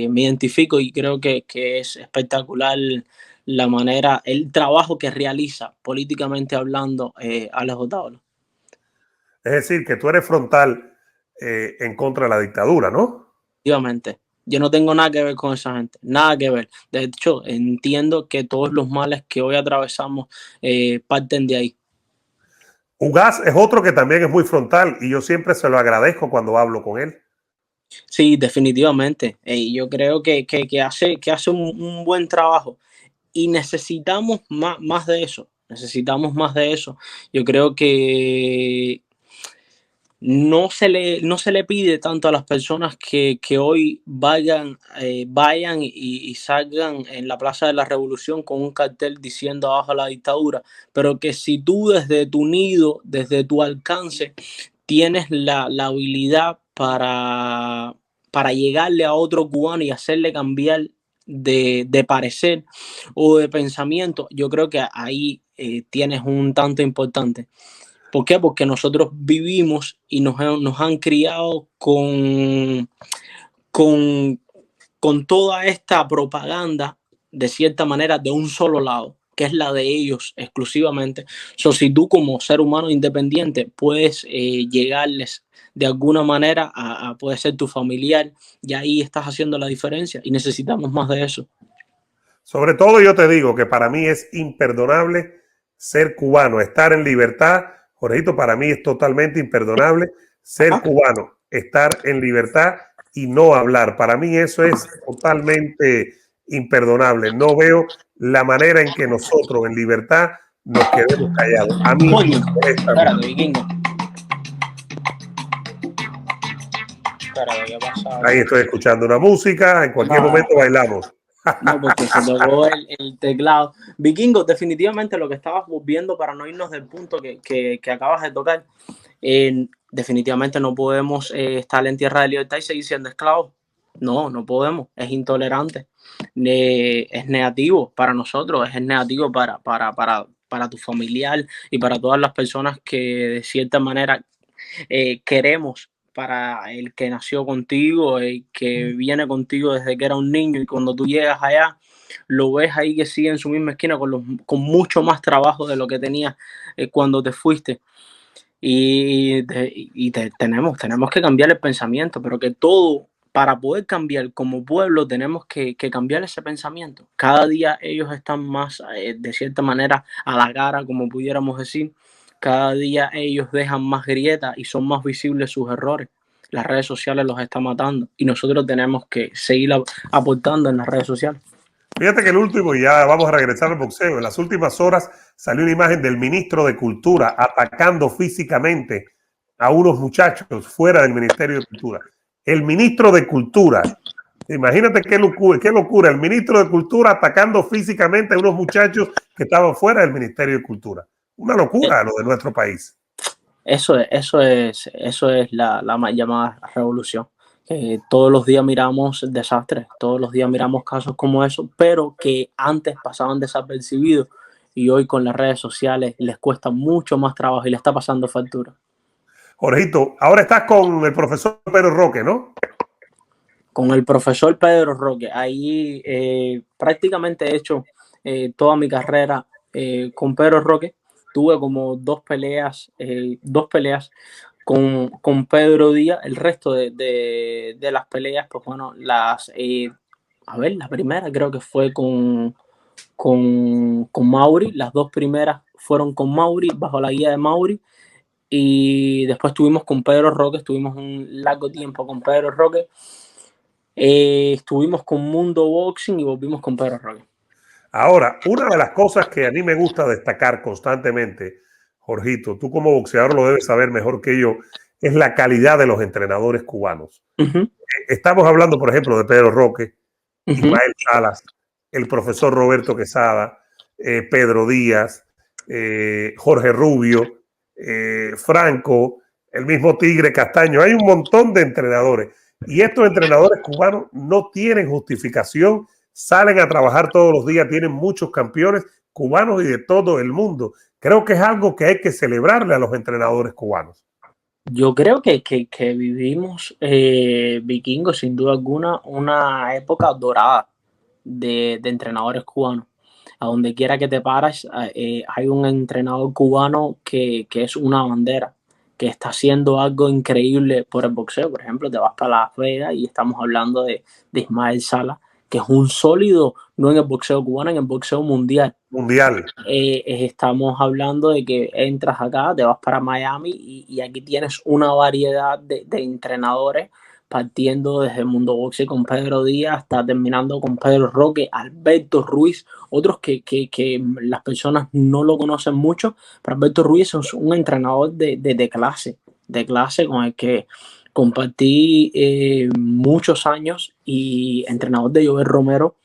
Speaker 2: me identifico y creo que es espectacular la manera, el trabajo que realiza políticamente hablando Alex Otaola.
Speaker 1: Es decir, que tú eres frontal en contra de la dictadura, ¿no?
Speaker 2: Efectivamente. Yo no tengo nada que ver con esa gente, nada que ver. De hecho, entiendo que todos los males que hoy atravesamos parten de ahí.
Speaker 1: Ugaz es otro que también es muy frontal y yo siempre se lo agradezco cuando hablo con él.
Speaker 2: Sí, definitivamente. Yo creo que hace un buen trabajo y necesitamos más de eso. Necesitamos más de eso. Yo creo que no se le pide tanto a las personas que hoy vayan y salgan en la Plaza de la Revolución con un cartel diciendo abajo la dictadura, pero que si tú desde tu nido, desde tu alcance, tienes la habilidad para llegarle a otro cubano y hacerle cambiar de parecer o de pensamiento, yo creo que ahí tienes un tanto importante. ¿Por qué? Porque nosotros vivimos y nos han criado con, con toda esta propaganda, de cierta manera, de un solo lado, que es la de ellos exclusivamente. So, si tú como ser humano independiente puedes llegarles de alguna manera puede ser tu familiar, y ahí estás haciendo la diferencia y necesitamos más de eso.
Speaker 1: Sobre todo yo te digo que para mí es imperdonable ser cubano, estar en libertad. Jorgito, para mí es totalmente imperdonable ser
Speaker 2: Ajá.
Speaker 1: cubano, estar en libertad y no hablar. Para mí eso es totalmente imperdonable. No veo la manera en que nosotros en libertad nos quedemos callados. A mí,
Speaker 2: Coño,
Speaker 1: honestamente.
Speaker 2: espérate, vikingo. Espérate, ¿qué pasa
Speaker 1: Ahí
Speaker 2: ahora?
Speaker 1: estoy escuchando una música, en cualquier
Speaker 2: No,
Speaker 1: momento bailamos.
Speaker 2: no, porque se tocó el teclado. Vikingo, definitivamente lo que estabas viendo para no irnos del punto que acabas de tocar, definitivamente no podemos estar en tierra de libertad y seguir siendo esclavos. No, no podemos, es intolerante, es negativo para nosotros, es negativo para tu familiar y para todas las personas que de cierta manera queremos para el que nació contigo, el que viene contigo desde que era un niño y cuando tú llegas allá, lo ves ahí que sigue en su misma esquina con mucho más trabajo de lo que tenía cuando te fuiste. Tenemos que cambiar el pensamiento, pero que todo, para poder cambiar como pueblo, tenemos que cambiar ese pensamiento. Cada día ellos están más, de cierta manera, a la cara, como pudiéramos decir. Cada día ellos dejan más grietas y son más visibles sus errores. Las redes sociales los están matando y nosotros tenemos que seguir aportando en las redes sociales.
Speaker 1: Fíjate que el último, y ya vamos a regresar al boxeo, en las últimas horas salió una imagen del ministro de Cultura atacando físicamente a unos muchachos fuera del Ministerio de Cultura. El ministro de Cultura, imagínate qué locura, el ministro de Cultura atacando físicamente a unos muchachos que estaban fuera del Ministerio de Cultura. Una locura lo de nuestro país.
Speaker 2: Eso es la mal llamada revolución. Todos los días miramos desastres, todos los días miramos casos como eso, pero que antes pasaban desapercibidos y hoy con las redes sociales les cuesta mucho más trabajo y les está pasando factura.
Speaker 1: Jorgito, ahora estás con el profesor Pedro Roque, ¿no?
Speaker 2: Con el profesor Pedro Roque, ahí prácticamente he hecho toda mi carrera con Pedro Roque. Tuve como dos peleas con Pedro Díaz. El resto de las peleas, pues bueno, a ver, la primera creo que fue con Mauri. Las dos primeras fueron con Mauri, bajo la guía de Mauri. Y después estuvimos con Pedro Roque, estuvimos un largo tiempo con Pedro Roque. Estuvimos con Mundo Boxing y volvimos con Pedro Roque.
Speaker 1: Ahora, una de las cosas que a mí me gusta destacar constantemente, Jorgito, tú como boxeador lo debes saber mejor que yo, es la calidad de los entrenadores cubanos. Estamos hablando, por ejemplo, de Pedro Roque, Ismael Salas, el profesor Roberto Quesada, Pedro Díaz, Jorge Rubio, Franco, el mismo Tigre Castaño. Hay un montón de entrenadores y estos entrenadores cubanos no tienen justificación, salen a trabajar todos los días, tienen muchos campeones cubanos y de todo el mundo. Creo que es algo que hay que celebrarle a los entrenadores cubanos.
Speaker 2: Yo creo que vivimos, vikingos, sin duda alguna, una época dorada de entrenadores cubanos. A donde quiera que te paras, hay un entrenador cubano que es una bandera, que está haciendo algo increíble por el boxeo. Por ejemplo, te vas para Las Vegas y estamos hablando de Ismael Salas, que es un sólido, no en el boxeo cubano, en el boxeo mundial.
Speaker 1: Mundial.
Speaker 2: Estamos hablando de que entras acá, te vas para Miami y aquí tienes una variedad de entrenadores, partiendo desde el Mundo Boxeo con Pedro Díaz hasta terminando con Pedro Roque, Alberto Ruiz, otros que las personas no lo conocen mucho, pero Alberto Ruiz es un entrenador de clase con el que compartí muchos años, y entrenador de Joel Romero,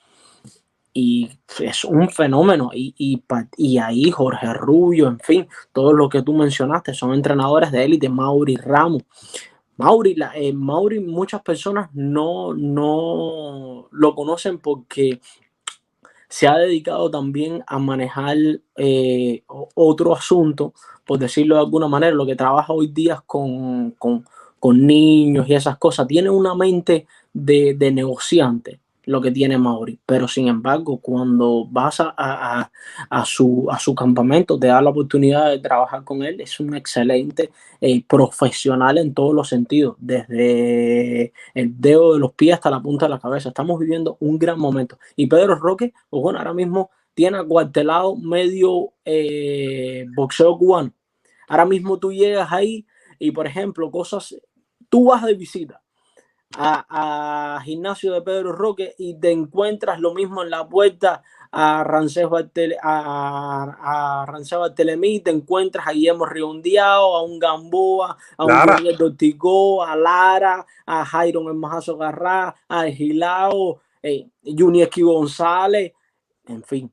Speaker 2: y es un fenómeno. Y ahí Jorge Rubio, en fin, todo lo que tú mencionaste son entrenadores de élite. Mauri Ramos. Mauri, muchas personas no lo conocen porque se ha dedicado también a manejar otro asunto, por decirlo de alguna manera, lo que trabaja hoy día con niños y esas cosas. Tiene una mente de negociante, lo que tiene Mauri, pero sin embargo, cuando vas a su campamento, te da la oportunidad de trabajar con él. Es un excelente profesional en todos los sentidos, desde el dedo de los pies hasta la punta de la cabeza. Estamos viviendo un gran momento. Y Pedro Roque, pues bueno, ahora mismo tiene acuartelado medio boxeo cubano. Ahora mismo tú llegas ahí y, por ejemplo, tú vas de visita a gimnasio de Pedro Roque y te encuentras lo mismo en la puerta a Rancés Bartelemí, te encuentras a Guillermo Riondiao, a un Gamboa, a un Junior Dorticó, a Lara, a Jairon El Majazo Garrá, a Gilao, Junieski González, en fin,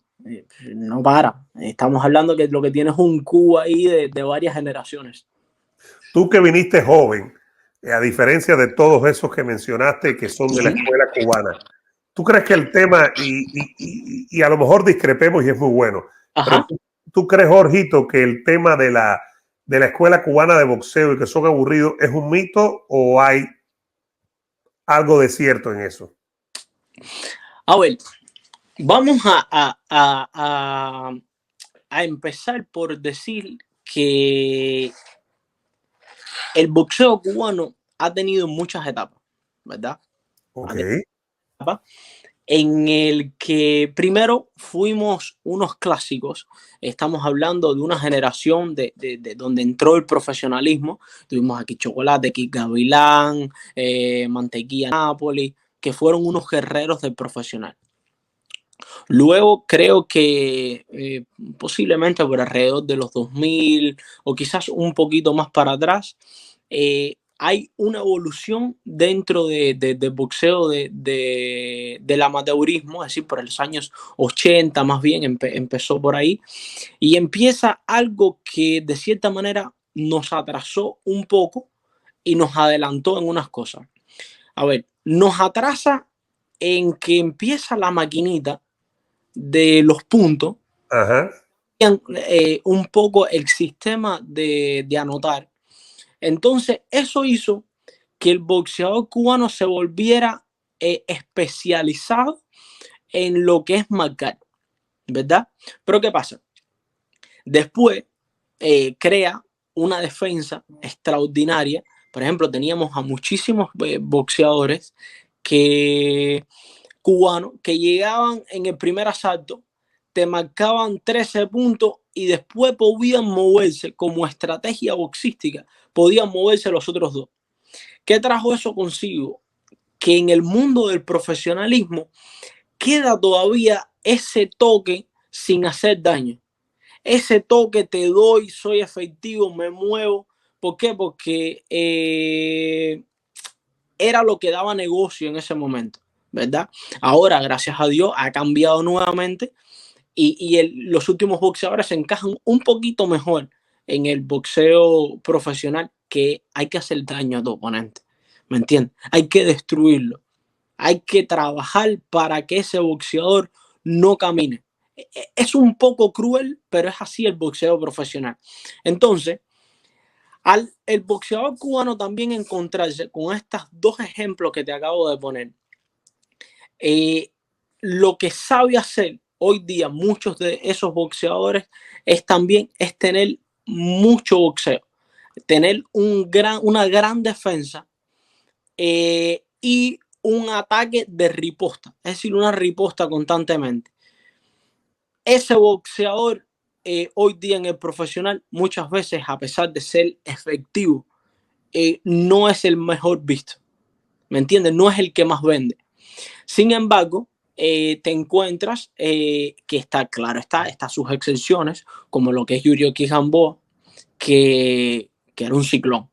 Speaker 2: no para. Estamos hablando que lo que tienes es un Cuba ahí de varias generaciones.
Speaker 1: Tú que viniste joven, a diferencia de todos esos que mencionaste que son de la escuela cubana, ¿tú crees que el tema, y a lo mejor discrepemos y es muy bueno, pero tú crees, Jorgito, que el tema de la escuela cubana de boxeo y que son aburridos es un mito o hay algo de cierto en eso?
Speaker 2: A ver, vamos a empezar por decir que el boxeo cubano ha tenido muchas etapas, ¿verdad?
Speaker 1: Ok.
Speaker 2: En el que primero fuimos unos clásicos. Estamos hablando de una generación de donde entró el profesionalismo. Tuvimos aquí Chocolate, aquí Gavilán, Mantequilla Nápoles, que fueron unos guerreros del profesional. Luego creo que posiblemente por alrededor de los 2000 o quizás un poquito más para atrás, hay una evolución dentro del boxeo del amateurismo, es decir, por los años 80 más bien empezó por ahí, y empieza algo que de cierta manera nos atrasó un poco y nos adelantó en unas cosas. A ver, nos atrasa en que empieza la maquinita de los puntos, un poco el sistema de anotar. Entonces, eso hizo que el boxeador cubano se volviera especializado en lo que es marcar, ¿verdad? Pero ¿qué pasa? Después crea una defensa extraordinaria. Por ejemplo, teníamos a muchísimos boxeadores cubanos que llegaban en el primer asalto, te marcaban 13 puntos y después podían moverse como estrategia boxística, podían moverse los otros dos. ¿Qué trajo eso consigo? Que en el mundo del profesionalismo queda todavía ese toque sin hacer daño. Ese toque te doy, soy efectivo, me muevo. ¿Por qué? Porque era lo que daba negocio en ese momento, ¿verdad? Ahora, gracias a Dios, ha cambiado nuevamente los últimos boxeadores se encajan un poquito mejor en el boxeo profesional, que hay que hacer daño a tu oponente, ¿me entiendes? Hay que destruirlo. Hay que trabajar para que ese boxeador no camine. Es un poco cruel, pero es así el boxeo profesional. Entonces, el boxeador cubano también encontrarse con estos dos ejemplos que te acabo de poner, lo que sabe hacer hoy día muchos de esos boxeadores es tener mucho boxeo, tener una gran defensa y un ataque de riposta, es decir, una riposta constantemente. Ese boxeador hoy día en el profesional muchas veces, a pesar de ser efectivo, no es el mejor visto, ¿me entiendes? No es el que más vende. Sin embargo, te encuentras que está sus excepciones, como lo que es Yuriorkis Gamboa, que era un ciclón.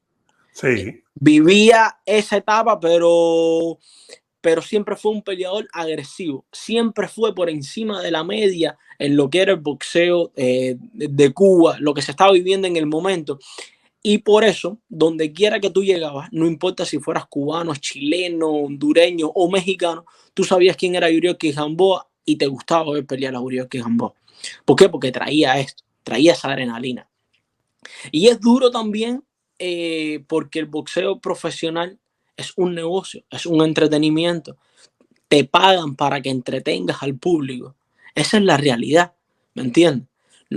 Speaker 1: Sí.
Speaker 2: Vivía esa etapa, pero siempre fue un peleador agresivo. Siempre fue por encima de la media en lo que era el boxeo de Cuba, lo que se estaba viviendo en el momento. Y por eso, donde quiera que tú llegabas, no importa si fueras cubano, chileno, hondureño o mexicano, tú sabías quién era Yuriorkis Gamboa y te gustaba ver pelear a Yuriorkis Gamboa. ¿Por qué? Porque traía esto, traía esa adrenalina. Y es duro también porque el boxeo profesional es un negocio, es un entretenimiento. Te pagan para que entretengas al público. Esa es la realidad, ¿me entiendes?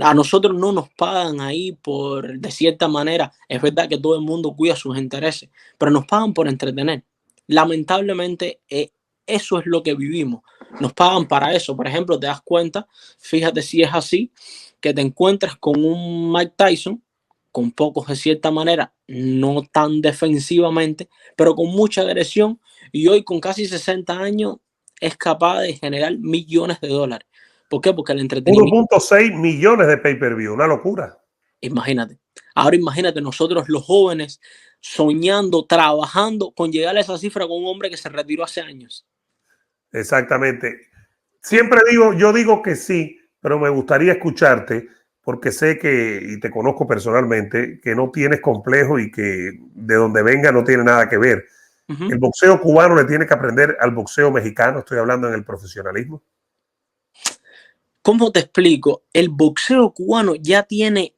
Speaker 2: A nosotros no nos pagan ahí de cierta manera. Es verdad que todo el mundo cuida sus intereses, pero nos pagan por entretener. Lamentablemente, eso es lo que vivimos. Nos pagan para eso. Por ejemplo, te das cuenta, fíjate si es así, que te encuentras con un Mike Tyson, con pocos de cierta manera, no tan defensivamente, pero con mucha agresión, y hoy con casi 60 años es capaz de generar millones de dólares. ¿Por qué? Porque el entretenimiento...
Speaker 1: 1.6 millones de pay-per-view, una locura.
Speaker 2: Imagínate. Ahora imagínate nosotros los jóvenes soñando, trabajando con llegar a esa cifra con un hombre que se retiró hace años.
Speaker 1: Exactamente. Siempre yo digo que sí, pero me gustaría escucharte porque sé que, y te conozco personalmente, que no tienes complejo y que de donde venga no tiene nada que ver. El boxeo cubano le tiene que aprender al boxeo mexicano, estoy hablando en el profesionalismo.
Speaker 2: ¿Cómo te explico? El boxeo cubano ya tiene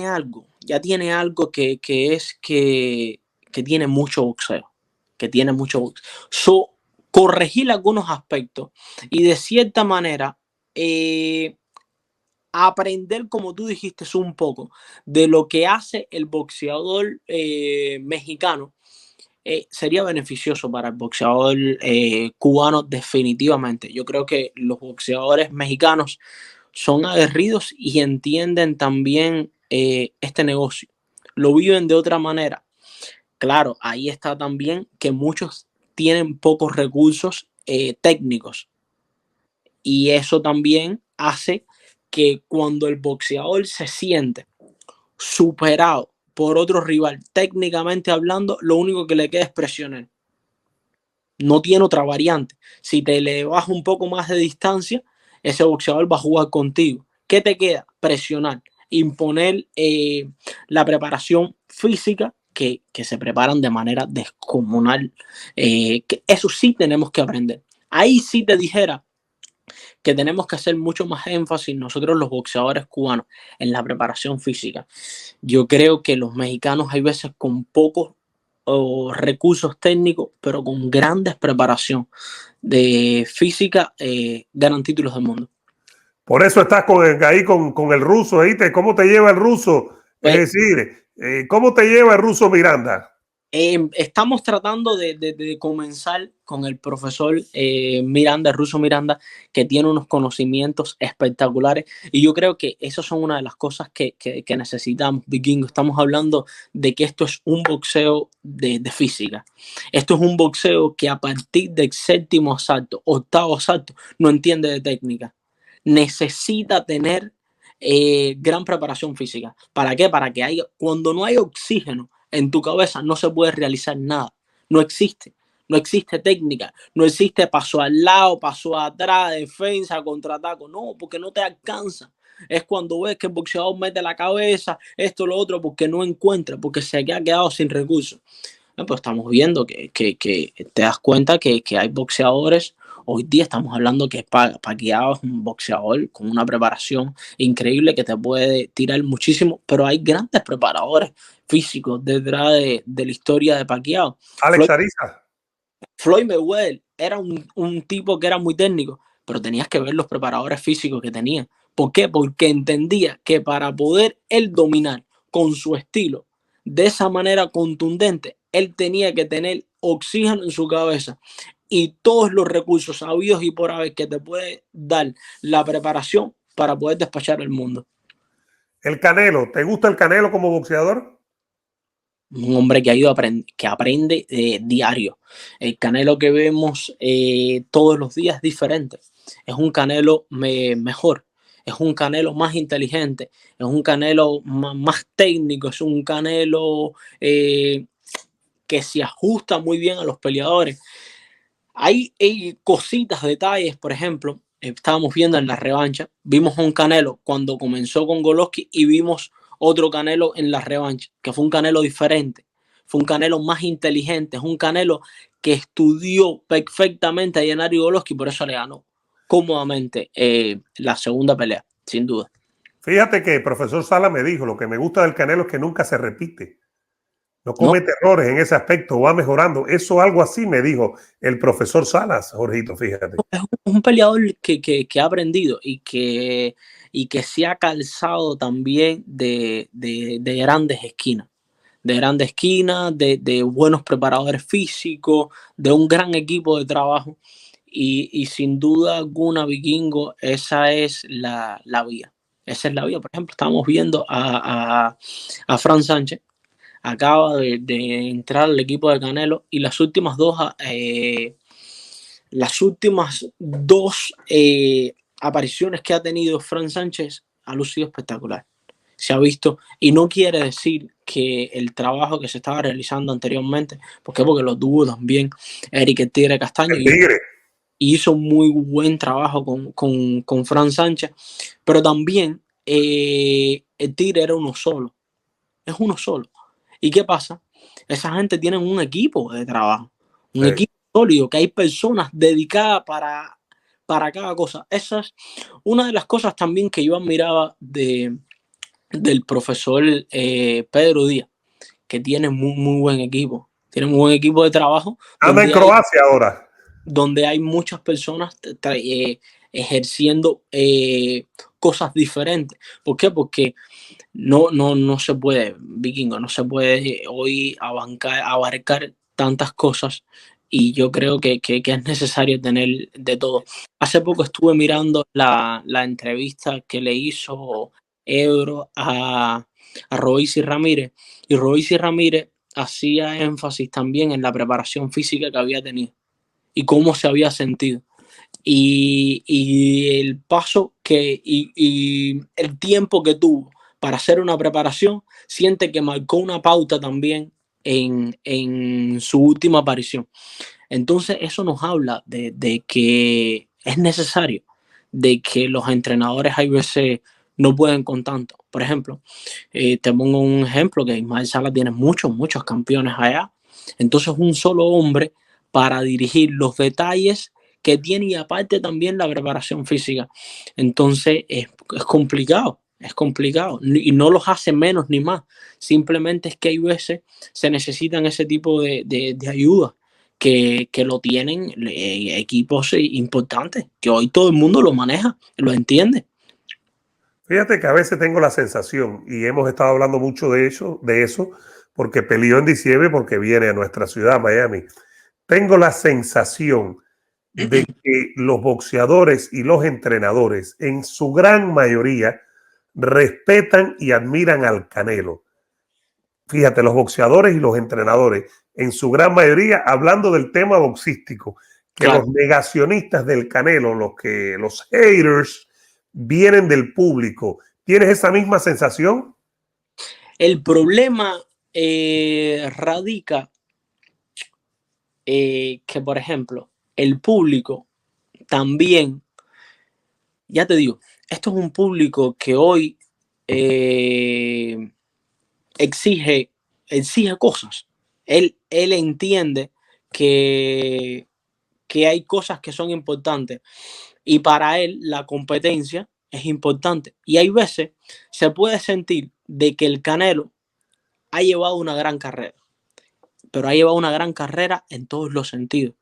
Speaker 2: algo que tiene mucho boxeo, corregir algunos aspectos y de cierta manera aprender, como tú dijiste, un poco de lo que hace el boxeador mexicano. Sería beneficioso para el boxeador cubano definitivamente. Yo creo que los boxeadores mexicanos son aguerridos y entienden también este negocio. Lo viven de otra manera. Claro, ahí está también que muchos tienen pocos recursos técnicos. Y eso también hace que cuando el boxeador se siente superado por otro rival, técnicamente hablando, lo único que le queda es presionar. No tiene otra variante. Si te le bajas un poco más de distancia, ese boxeador va a jugar contigo. ¿Qué te queda? Presionar, imponer la preparación física que se preparan de manera descomunal. Que eso sí tenemos que aprender. Ahí sí te dijera que tenemos que hacer mucho más énfasis nosotros los boxeadores cubanos en la preparación física. Yo creo que los mexicanos hay veces con pocos recursos técnicos, pero con grandes preparación de física, ganan títulos del mundo.
Speaker 1: Por eso estás ahí con el ruso, ¿viste? ¿Cómo te lleva el ruso? Es
Speaker 2: Pues
Speaker 1: decir, ¿cómo te lleva el ruso Miranda?
Speaker 2: estamos tratando de comenzar con el profesor Miranda, el ruso Miranda, que tiene unos conocimientos espectaculares. Y yo creo que esas son una de las cosas que necesitamos, Vikingo. Estamos hablando de que esto es un boxeo de física. Esto es un boxeo que a partir del séptimo asalto, octavo asalto, no entiende de técnica. Necesita tener gran preparación física. ¿Para qué? Para que haya, cuando no hay oxígeno en tu cabeza, no se puede realizar nada. No existe. No existe técnica, no existe paso al lado, paso atrás, defensa, contraataco. No, porque no te alcanza. Es cuando ves que el boxeador mete la cabeza, esto, lo otro, porque no encuentra, porque se ha quedado sin recursos. Pues estamos viendo que te das cuenta que hay boxeadores. Hoy día estamos hablando que Pacquiao es un boxeador con una preparación increíble que te puede tirar muchísimo, pero hay grandes preparadores físicos detrás de la historia de Pacquiao.
Speaker 1: Alex Ariza.
Speaker 2: Floyd Mayweather era un tipo que era muy técnico, pero tenías que ver los preparadores físicos que tenía. ¿Por qué? Porque entendía que para poder él dominar con su estilo de esa manera contundente, él tenía que tener oxígeno en su cabeza y todos los recursos habidos y por haber que te puede dar la preparación para poder despachar el mundo.
Speaker 1: El Canelo, ¿te gusta el Canelo como boxeador?
Speaker 2: Un hombre que ha ido que aprende diario. El Canelo que vemos todos los días es diferente. Es un Canelo mejor, es un Canelo más inteligente, es un Canelo más técnico, es un Canelo que se ajusta muy bien a los peleadores. Hay cositas, detalles, por ejemplo, estábamos viendo en la revancha, vimos a un Canelo cuando comenzó con Golovkin y vimos otro Canelo en la revancha, que fue un Canelo diferente, fue un Canelo más inteligente, es un Canelo que estudió perfectamente a Gennady Golovkin, por eso le ganó cómodamente la segunda pelea, sin duda.
Speaker 1: Fíjate que el profesor Sala me dijo, lo que me gusta del Canelo es que nunca se repite. No
Speaker 2: No,
Speaker 1: comete errores en ese aspecto, va mejorando. Eso algo así me dijo el profesor Salas, Jorgito, fíjate.
Speaker 2: es un peleador que ha aprendido y que se ha calzado también de grandes esquinas. De grandes esquinas, de buenos preparadores físicos, de un gran equipo de trabajo. Y sin duda alguna, Vikingo, esa es la vía. Esa es la vía. Por ejemplo, estamos viendo a Fran Sánchez, acaba de entrar al equipo de Canelo y las últimas dos apariciones que ha tenido Fran Sánchez ha lucido espectacular. Se ha visto, y no quiere decir que el trabajo que se estaba realizando anteriormente, porque lo tuvo también Eric el Tigre Castaño
Speaker 1: El Tigre.
Speaker 2: y hizo muy buen trabajo con Fran Sánchez, pero también el Tigre era uno solo, es uno solo. ¿Y qué pasa? Esa gente tiene un equipo de trabajo, un
Speaker 1: Sí.
Speaker 2: equipo sólido, que hay personas dedicadas para cada cosa. Esa es una de las cosas también que yo admiraba del profesor Pedro Díaz, que tiene muy buen equipo. Tiene muy buen equipo de trabajo
Speaker 1: Anda en Croacia ahora.
Speaker 2: donde hay muchas personas ejerciendo cosas diferentes. ¿Por qué? Porque no se puede, Vikingo, no se puede hoy abarcar tantas cosas y yo creo que es necesario tener de todo. Hace poco estuve mirando la entrevista que le hizo Ebro a Royce Ramírez y Royce Ramírez hacía énfasis también en la preparación física que había tenido y cómo se había sentido. Y el paso y el tiempo que tuvo para hacer una preparación, siente que marcó una pauta también en su última aparición. Entonces eso nos habla de que es necesario, de que los entrenadores hay veces no pueden con tanto. Por ejemplo, te pongo un ejemplo que Ismael Sala tiene muchos campeones allá. Entonces un solo hombre para dirigir los detalles que tiene y aparte también la preparación física. Entonces es complicado, es complicado y no los hace menos ni más. Simplemente es que hay veces se necesitan ese tipo de ayuda que lo tienen equipos importantes, que hoy todo el mundo lo maneja, lo entiende.
Speaker 1: Fíjate que a veces tengo la sensación, y hemos estado hablando mucho de eso, porque peleó en diciembre, porque viene a nuestra ciudad, Miami. Tengo la sensación de que los boxeadores y los entrenadores, en su gran mayoría, respetan y admiran al Canelo. Fíjate, los boxeadores y los entrenadores, en su gran mayoría, hablando del tema boxístico, que
Speaker 2: Claro.
Speaker 1: los negacionistas del Canelo, los haters, vienen del público. ¿Tienes esa misma sensación?
Speaker 2: El problema radica que, por ejemplo, el público también, ya te digo, esto es un público que hoy eh, exige, exige cosas. Él entiende que, que hay cosas que son importantes y para él la competencia es importante. Y hay veces se puede sentir de que el Canelo ha llevado una gran carrera, pero ha llevado una gran carrera en todos los sentidos.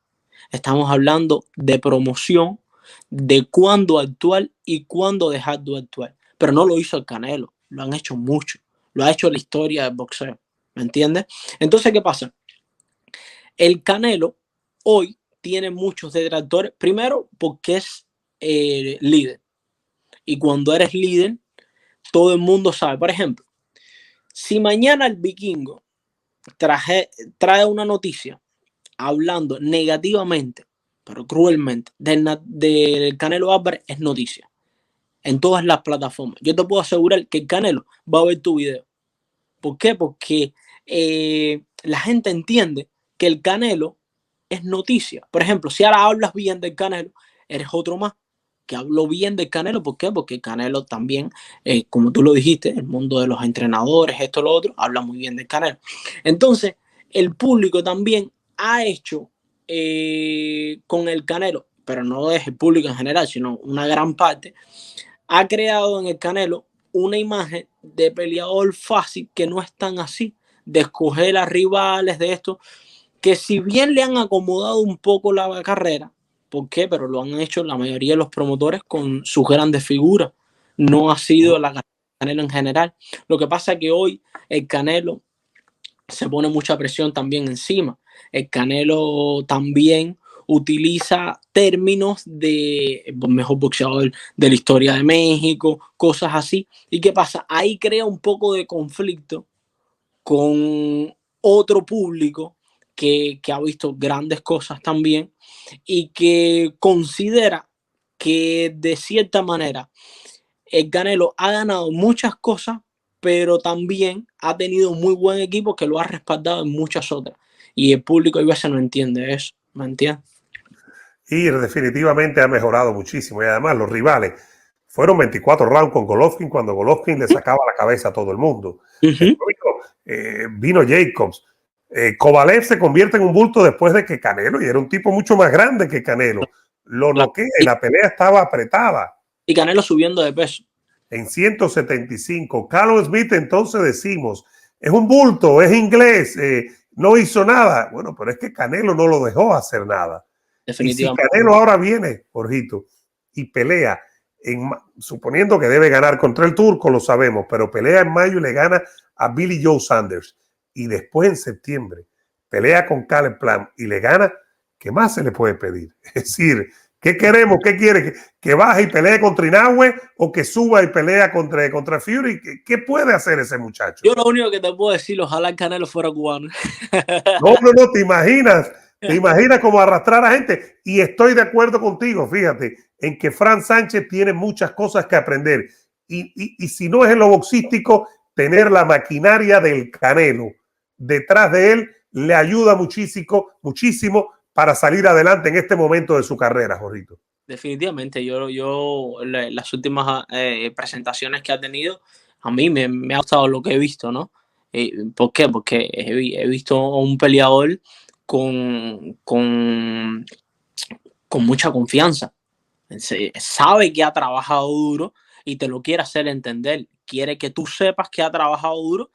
Speaker 2: Estamos hablando de promoción, de cuándo actuar y cuándo dejar de actuar. Pero no lo hizo el Canelo, lo han hecho mucho, lo ha hecho la historia del boxeo, ¿me entiendes? Entonces, ¿qué pasa? El Canelo hoy tiene muchos detractores, primero porque es líder, y cuando eres líder, todo el mundo sabe. Por ejemplo, si mañana el Vikingo trae una noticia hablando negativamente, pero cruelmente, del Canelo Álvarez, es noticia en todas las plataformas. Yo te puedo asegurar que el Canelo va a ver tu video. ¿Por qué? Porque la gente entiende que el Canelo es noticia. Por ejemplo, si ahora hablas bien del Canelo, eres otro más que habló bien del Canelo. ¿Por qué? Porque el Canelo también, como tú lo dijiste, el mundo de los entrenadores, esto, lo otro, habla muy bien del Canelo. Entonces, el público también ha hecho con el Canelo, pero no es el público en general, sino una gran parte, ha creado en el Canelo una imagen de peleador fácil que no es tan así, de escoger a rivales, de esto, que si bien le han acomodado un poco la carrera, ¿por qué? Pero lo han hecho la mayoría de los promotores con sus grandes figuras, no ha sido la Canelo en general. Lo que pasa es que hoy el Canelo se pone mucha presión también encima. El Canelo también utiliza términos de mejor boxeador de la historia de México, cosas así. ¿Y qué pasa? Ahí crea un poco de conflicto con otro público que ha visto grandes cosas también y que considera que de cierta manera el Canelo ha ganado muchas cosas, pero también ha tenido muy buen equipo que lo ha respaldado en muchas otras. Y el público a veces no entiende eso, ¿me entiendes?
Speaker 1: Y definitivamente ha mejorado muchísimo. Y además los rivales fueron 24 rounds con Golovkin cuando Golovkin le sacaba la cabeza a todo el mundo. Después vino Jacobs. Kovalev se convierte en un bulto después de que Canelo, y era un tipo mucho más grande que Canelo, lo noquea y la pelea estaba apretada.
Speaker 2: Y Canelo subiendo de peso.
Speaker 1: En 175. Callum Smith, entonces decimos, es un bulto, es inglés, no hizo nada. Bueno, pero es que Canelo no lo dejó hacer nada. Y si Canelo ahora viene, Jorgito, y pelea, suponiendo que debe ganar contra el turco, lo sabemos, pero pelea en mayo y le gana a Billy Joe Sanders. Y después en septiembre pelea con Caleb Plant y le gana, ¿qué más se le puede pedir? Es decir, ¿qué queremos? ¿Qué quiere? ¿Que baje y pelee contra Inoue o que suba y pelea contra Fury? ¿Qué puede hacer ese muchacho?
Speaker 2: Yo lo único que te puedo decir, ojalá el Canelo fuera cubano.
Speaker 1: No, te imaginas cómo arrastrar a gente. Y estoy de acuerdo contigo, fíjate, en que Fran Sánchez tiene muchas cosas que aprender. Y si no es en lo boxístico, tener la maquinaria del Canelo detrás de él le ayuda muchísimo para salir adelante en este momento de su carrera, Jorrito.
Speaker 2: Definitivamente, yo las últimas presentaciones que ha tenido, a mí me ha gustado lo que he visto, ¿no? ¿Por qué? Porque he visto a un peleador con mucha confianza. Sabe que ha trabajado duro y te lo quiere hacer entender. Quiere que tú sepas que ha trabajado duro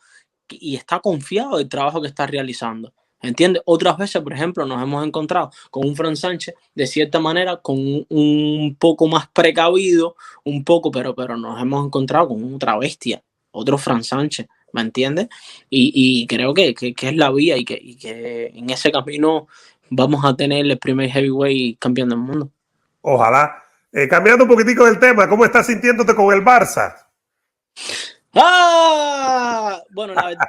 Speaker 2: y está confiado del trabajo que está realizando. ¿Entiendes? Otras veces, por ejemplo, nos hemos encontrado con un Fran Sánchez de cierta manera con un poco más precavido, un poco, pero nos hemos encontrado con otra bestia, otro Fran Sánchez, ¿me entiendes? Y creo que es la vía y que en ese camino vamos a tener el primer heavyweight campeón del mundo.
Speaker 1: Ojalá. Cambiando un poquitico del tema, ¿cómo estás sintiéndote con el Barça?
Speaker 2: ¡Ah! Bueno, la verdad,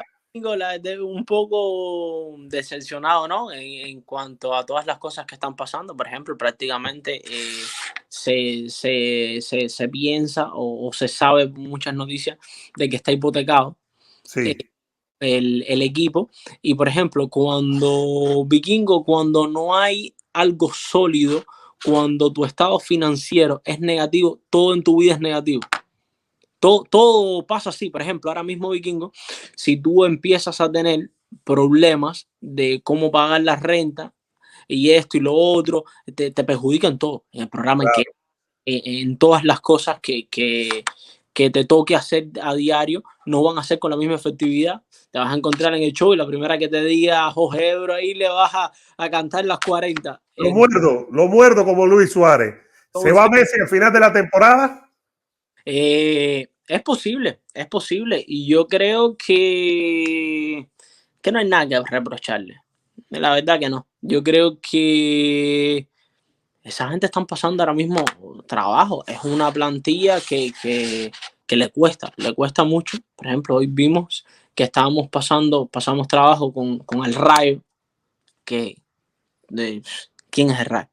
Speaker 2: un poco decepcionado, ¿no? En cuanto a todas las cosas que están pasando. Por ejemplo, prácticamente se piensa o se sabe muchas noticias de que está hipotecado
Speaker 1: Sí.
Speaker 2: el equipo. Y, por ejemplo, cuando no hay algo sólido, cuando tu estado financiero es negativo, todo en tu vida es negativo. Todo pasa así. Por ejemplo, ahora mismo, Vikingo, si tú empiezas a tener problemas de cómo pagar la renta y esto y lo otro, te perjudican todo. En el programa,
Speaker 1: Claro.
Speaker 2: en todas las cosas que te toque hacer a diario, no van a ser con la misma efectividad. Te vas a encontrar en el show y la primera que te diga Jorge Ebro, ahí le vas a cantar las 40.
Speaker 1: Lo muerdo como Luis Suárez. ¿Se va Messi al final de la temporada?
Speaker 2: Es posible. Y yo creo que no hay nada que reprocharle. La verdad que no. Yo creo que esa gente están pasando ahora mismo trabajo. Es una plantilla que le cuesta mucho. Por ejemplo, hoy vimos que pasamos trabajo con el Rayo, ¿quién es el Rayo?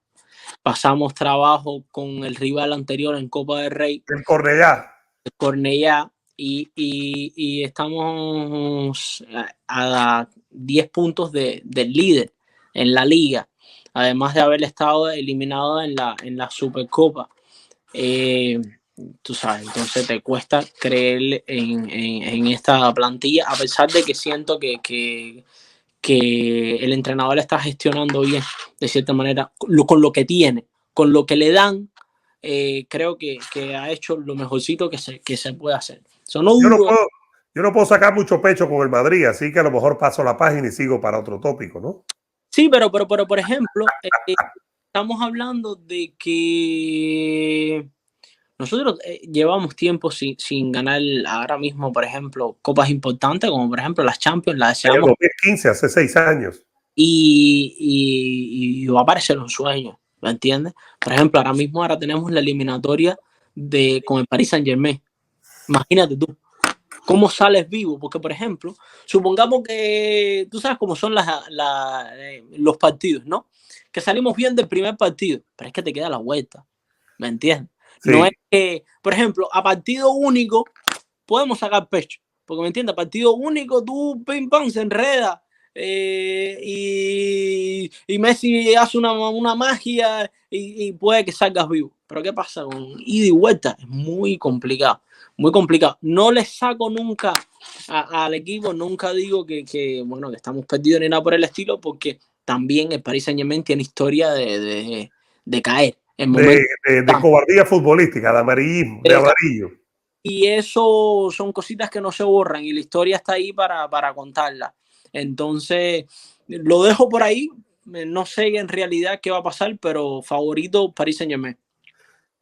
Speaker 2: Pasamos trabajo con el rival anterior en Copa del Rey,
Speaker 1: el Cornellá.
Speaker 2: Cornellá, y estamos a 10 puntos del líder en la liga, además de haber estado eliminado en la Supercopa. Tú sabes, entonces te cuesta creer en esta plantilla, a pesar de que siento que el entrenador está gestionando bien, de cierta manera, con lo que tiene, con lo que le dan. Creo que ha hecho lo mejorcito que se puede hacer.
Speaker 1: Yo no puedo sacar mucho pecho con el Madrid, así que a lo mejor paso la página y sigo para otro tópico, ¿no?
Speaker 2: Sí, pero por ejemplo, estamos hablando de que nosotros llevamos tiempo sin ganar ahora mismo, por ejemplo, copas importantes, como por ejemplo las Champions, las deseamos.
Speaker 1: En 2015, hace 6 años.
Speaker 2: Y va a aparecer un sueño, ¿me entiendes? Por ejemplo, ahora tenemos la eliminatoria con el Paris Saint-Germain. Imagínate tú, ¿cómo sales vivo? Porque, por ejemplo, supongamos que tú sabes cómo son los partidos, ¿no? Que salimos bien del primer partido, pero es que te queda la vuelta, ¿me entiendes? Sí. No es que, por ejemplo, a partido único podemos sacar pecho, porque, ¿me entiendes? A partido único tú, pim, pam, se enreda. Y Messi hace una magia y puede que salgas vivo. Pero ¿qué pasa con ida y vuelta? Es muy complicado, muy complicado. No le saco nunca al equipo, nunca digo que estamos perdidos ni nada por el estilo, porque también el Paris Saint-Germain tiene historia de caer.
Speaker 1: De cobardía futbolística, de amarillismo, de amarillo.
Speaker 2: Y eso son cositas que no se borran y la historia está ahí para contarla. Entonces, lo dejo por ahí. No sé en realidad qué va a pasar, pero favorito Paris Saint-Germain.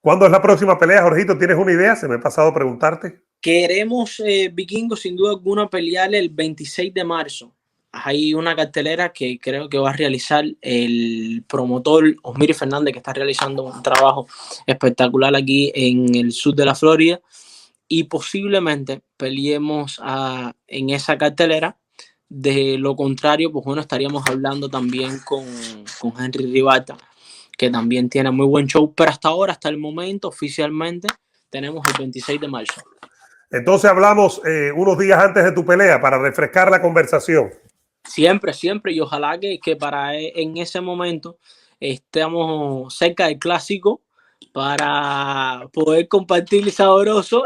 Speaker 1: ¿Cuándo es la próxima pelea, Jorgito? ¿Tienes una idea? Se me ha pasado a preguntarte.
Speaker 2: Queremos, Vikingo, sin duda alguna, pelear el 26 de marzo. Hay una cartelera que creo que va a realizar el promotor Osmiri Fernández, que está realizando un trabajo espectacular aquí en el sur de la Florida. Y posiblemente peleemos en esa cartelera. De lo contrario, pues bueno, estaríamos hablando también con Henry Ribalta, que también tiene muy buen show, pero hasta el momento, oficialmente, tenemos el 26 de marzo.
Speaker 1: Entonces hablamos unos días antes de tu pelea para refrescar la conversación.
Speaker 2: Siempre, y ojalá que para en ese momento estemos cerca del clásico para poder compartir sabroso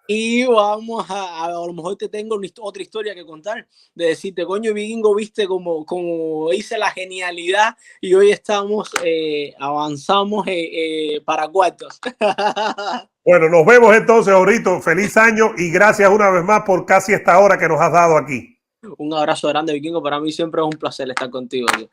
Speaker 2: y vamos a lo mejor te tengo otra historia que contar, de decirte, coño, Vikingo, viste como hice la genialidad y hoy avanzamos para cuartos.
Speaker 1: Bueno, nos vemos entonces, Jorgito. Feliz año y gracias una vez más por casi esta hora que nos has dado aquí.
Speaker 2: Un abrazo grande, Vikingo. Para mí siempre es un placer estar contigo, tío.